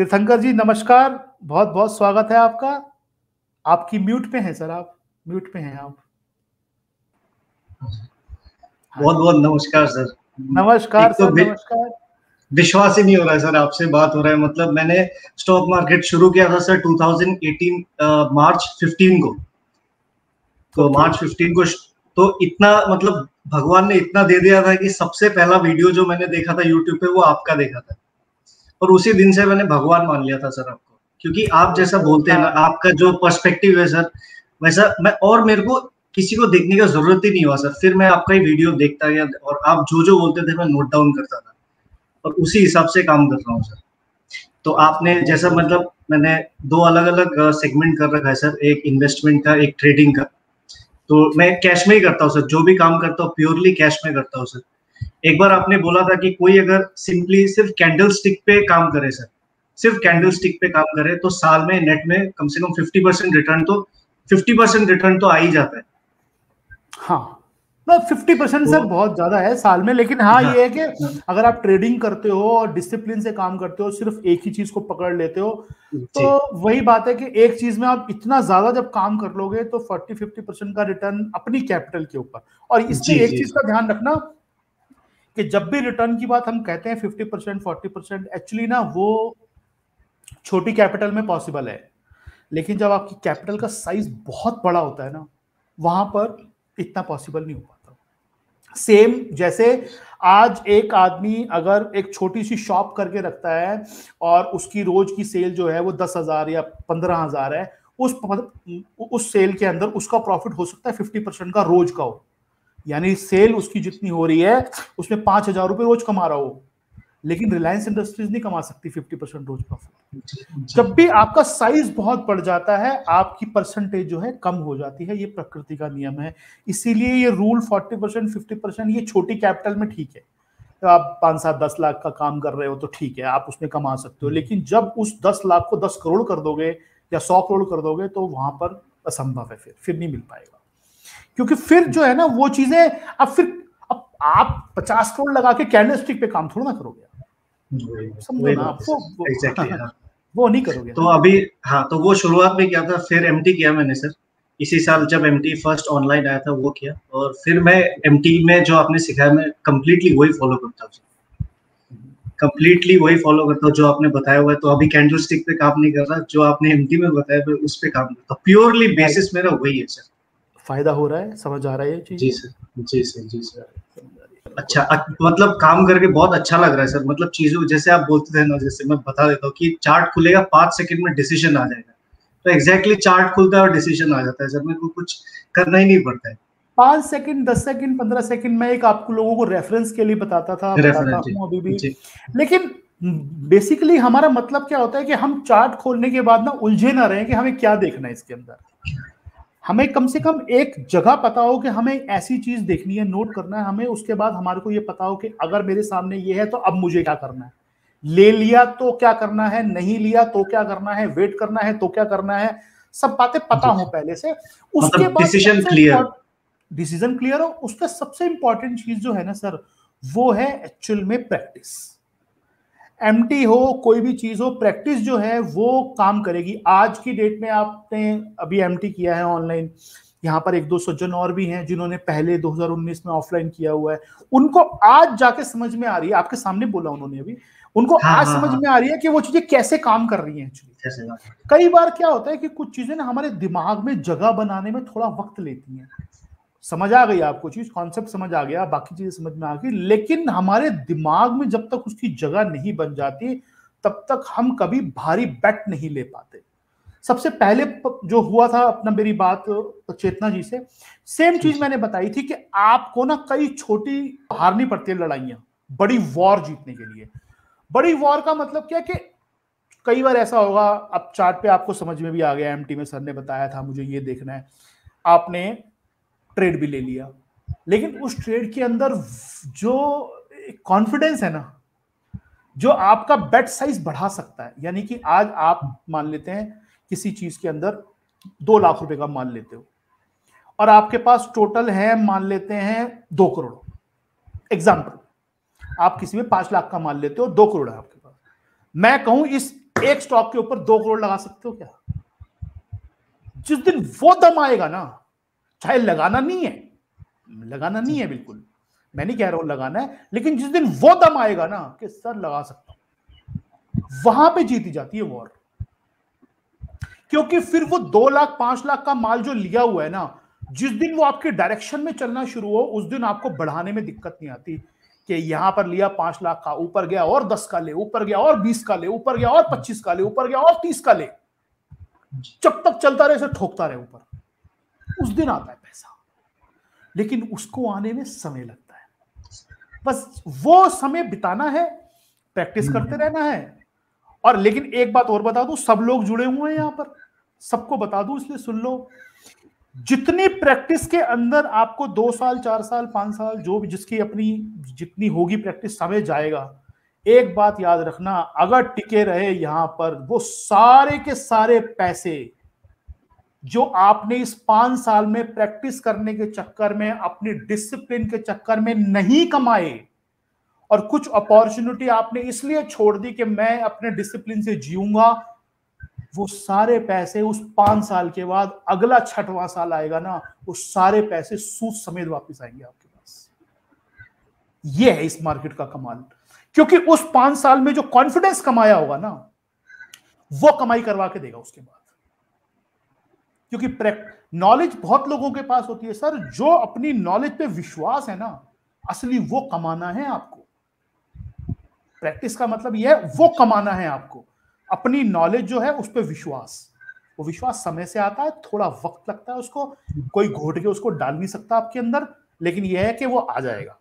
तीर्थंकर जी नमस्कार, बहुत बहुत स्वागत है आपका। आपकी म्यूट पे हैं सर, आप म्यूट पे हैं आप। बहुत बहुत नमस्कार सर। नमस्कार एक तो सर, नमस्कार। विश्वास ही नहीं हो रहा है सर, आपसे बात हो रहा है। मतलब मैंने स्टॉक मार्केट शुरू किया था सर 2018 मार्च 15 को। तो मार्च 15 को तो इतना मतलब भगवान ने इतना दे दिया था कि सबसे पहला वीडियो जो मैंने देखा था यूट्यूब पे वो आपका देखा था, और उसी दिन से मैंने भगवान मान लिया था सर आपको। क्योंकि आप जैसा बोलते हैं ना, आपका जो पर्सपेक्टिव है सर, वैसा मैं और मेरे को किसी को देखने का जरूरत ही नहीं हुआ सर। फिर मैं आपका ही वीडियो देखता गया और आप जो जो बोलते थे मैं नोट डाउन करता था और उसी हिसाब से काम कर रहा हूँ सर। तो आपने जैसा मतलब मैंने दो अलग अलग सेगमेंट कर रखा है सर, एक इन्वेस्टमेंट का, एक ट्रेडिंग का। तो मैं कैश में ही करता हूँ सर, जो भी काम करता हूँ प्योरली कैश में करता हूँ सर। एक बार आपने बोला था कि कोई अगर सिंपली सिर्फ कैंडल स्टिक पे काम करे सर, सिर्फ कैंडल स्टिक पे काम करे तो साल में नेट में कम से कम 50% रिटर्न तो आ ही जाता है। हाँ, 50% सर बहुत ज्यादा है साल में, लेकिन हाँ ये है कि अगर आप ट्रेडिंग करते हो और डिसिप्लिन से काम करते हो, सिर्फ एक ही चीज को पकड़ लेते हो, तो वही बात है कि एक चीज में आप इतना ज्यादा जब काम कर लोगे तो 40-50% का रिटर्न अपनी कैपिटल के ऊपर। और इसमें एक चीज का ध्यान रखना कि जब भी रिटर्न की बात हम कहते हैं 50% 40%, एक्चुअली ना वो छोटी कैपिटल में पॉसिबल है, लेकिन जब आपकी कैपिटल का साइज बहुत बड़ा होता है ना, वहां पर इतना पॉसिबल नहीं हो पाता। सेम जैसे आज एक आदमी अगर एक छोटी सी शॉप करके रखता है और उसकी रोज की सेल जो है वो 10,000 या 15,000 है, उस सेल के अंदर उसका प्रॉफिट हो सकता है 50% का रोज का हो। यानी सेल उसकी जितनी हो रही है उसमें 5,000 रुपए रोज कमा रहा हो, लेकिन रिलायंस इंडस्ट्रीज नहीं कमा सकती 50% रोज प्रॉफिट। जब भी आपका साइज बहुत बढ़ जाता है आपकी परसेंटेज जो है कम हो जाती है, ये प्रकृति का नियम है। इसीलिए ये रूल 40% 50% ये छोटी कैपिटल में ठीक है। तो आप 5-7-10 लाख का काम कर रहे हो तो ठीक है, आप उसमें कमा सकते हो, लेकिन जब उस 10 लाख को 10 करोड़ कर दोगे या 100 करोड़ कर दोगे तो वहां पर असंभव है, फिर नहीं मिल पाएगा। क्योंकि फिर जो है ना वो चीजें अब आप 50 करोड़ लगा के कैंडल स्टिक पे काम थोड़ा ना करोगे, समझो ना आप, वो नहीं करोगे। तो अभी हाँ, तो वो शुरुआत में किया था, फिर एमटी किया मैंने सर। इसी साल जब एमटी फर्स्ट ऑनलाइन आया था वो किया, और फिर मैं एमटी में जो आपने सिखाया मैं कंप्लीटली वही फॉलो करता हूँ, कंप्लीटली वही फॉलो करता हूँ जो आपने बताया हुआ है। तो अभी कैंडल स्टिक पे काम नहीं कर रहा, जो आपने एमटी में बताया मैं उस पे काम करता हूँ। प्योरली बेसिस मेरा वही है सर। फायदा हो रहा है, समझ आ रहा है ये चीज? जी सर, जी सर, जी सर। अच्छा, मतलब काम करके बहुत अच्छा लग रहा है सर। मतलब चीजों जैसे आप बोलते थे ना, जैसे मैं बता देता हूँ कि चार्ट खुलेगा 5 सेकंड में डिसीजन आ जाएगा, तो एग्जैक्टली चार्ट खुलता है और डिसीजन आ जाता है सर। मेरे को कुछ करना ही नहीं पड़ता है। 5 सेकंड, 10 सेकंड, 15 सेकंड में एक आपको लोगों को रेफरेंस के लिए बताता हूं अभी भी। लेकिन बेसिकली हमारा मतलब क्या होता है कि हम चार्ट खोलने के बाद ना उलझे ना रहे कि हमें क्या देखना है इसके अंदर। हमें कम से कम एक जगह पता हो कि हमें ऐसी चीज देखनी है, नोट करना है हमें, उसके बाद हमारे को ये पता हो कि अगर मेरे सामने ये है तो अब मुझे क्या करना है, ले लिया तो क्या करना है, नहीं लिया तो क्या करना है, वेट करना है तो क्या करना है, सब बातें पता हो पहले से। उसके बाद डिसीजन क्लियर हो। उसका सबसे इंपॉर्टेंट चीज जो है ना सर, वो है एक्चुअल में प्रैक्टिस। एमटी हो कोई भी चीज हो, प्रैक्टिस जो है वो काम करेगी। आज की डेट में आपने अभी एमटी किया है ऑनलाइन, यहाँ पर 1-2 सज्जन और भी हैं जिन्होंने पहले 2019 में ऑफलाइन किया हुआ है, उनको आज जाके समझ में आ रही है, आपके सामने बोला उन्होंने अभी, उनको आज समझ में आ रही है कि वो चीजें कैसे काम कर रही हैं एक्चुअली। कई बार क्या होता है कि कुछ चीजें ना हमारे दिमाग में जगह बनाने में थोड़ा वक्त लेती हैं। समझ आ गई आपको चीज, कॉन्सेप्ट समझ आ गया, बाकी चीजें समझ में आ गई, लेकिन हमारे दिमाग में जब तक उसकी जगह नहीं बन जाती तब तक हम कभी भारी बेट नहीं ले पाते। सबसे पहले जो हुआ था अपना, मेरी बात चेतना जी से, सेम चीज मैंने बताई थी कि आपको ना कई छोटी हारनी पड़ती है लड़ाइयां बड़ी वॉर जीतने के लिए। बड़ी वॉर का मतलब क्या कि कई बार ऐसा होगा, अब चार्ट पे आपको समझ में भी आ गया, एमटी में सर ने बताया था मुझे ये देखना है, आपने ट्रेड भी ले लिया, लेकिन उस ट्रेड के अंदर जो कॉन्फिडेंस है ना, जो आपका बेट साइज बढ़ा सकता है, यानी कि आज आप मान लेते हैं किसी चीज के अंदर 2 लाख रुपए का मान लेते हो और आपके पास टोटल है मान लेते हैं 2 करोड़, एग्जाम्पल, आप किसी में 5 लाख का मान लेते हो, 2 करोड़ है आपके पास। मैं कहूं इस एक स्टॉक के ऊपर 2 करोड़ लगा सकते हो क्या? जिस दिन वो दम आएगा ना, चाहे लगाना नहीं है बिल्कुल, मैं नहीं कह रहा हूं लगाना है, लेकिन जिस दिन वो दम आएगा ना कि सर लगा सकता हूं, वहां पे जीती जाती है वॉर। क्योंकि फिर वो 2 लाख 5 लाख का माल जो लिया हुआ है ना, जिस दिन वो आपके डायरेक्शन में चलना शुरू हो, उस दिन आपको बढ़ाने में दिक्कत नहीं आती कि यहां पर लिया 5 लाख का, ऊपर गया और 10 का ले, ऊपर गया और 20 का ले, ऊपर गया और 25 का ले, ऊपर गया और 30 का ले, जब तक चलता रहे, ठोकता रहे ऊपर, उस दिन आता है पैसा। लेकिन उसको आने में समय लगता है, बस वो समय बिताना है, प्रैक्टिस करते रहना है। और लेकिन एक बात और बता दूं, सब लोग जुड़े हुए हैं यहां पर, सबको बता दूं इसलिए सुन लो, जितनी प्रैक्टिस के अंदर आपको 2 साल 4 साल 5 साल जो भी जिसकी अपनी जितनी होगी प्रैक्टिस, समय जाएगा। एक बात याद रखना, अगर टिके रहे यहां पर, वो सारे के सारे पैसे जो आपने इस 5 साल में प्रैक्टिस करने के चक्कर में, अपनी डिसिप्लिन के चक्कर में नहीं कमाए, और कुछ अपॉर्चुनिटी आपने इसलिए छोड़ दी कि मैं अपने डिसिप्लिन से जीऊंगा, वो सारे पैसे उस 5 साल के बाद अगला 6वां साल आएगा ना, वो सारे पैसे सूद समेत वापस आएंगे आपके पास। ये है इस मार्केट का कमाल, क्योंकि उस 5 साल में जो कॉन्फिडेंस कमाया होगा ना, वो कमाई करवा के देगा उसके बाद। क्योंकि नॉलेज बहुत लोगों के पास होती है सर, जो अपनी नॉलेज पे विश्वास है ना, असली वो कमाना है आपको। प्रैक्टिस का मतलब यह है, वो कमाना है आपको, अपनी नॉलेज जो है उस पर विश्वास। वो विश्वास समय से आता है, थोड़ा वक्त लगता है उसको, कोई घोट के उसको डाल नहीं सकता आपके अंदर, लेकिन यह है कि वो आ जाएगा।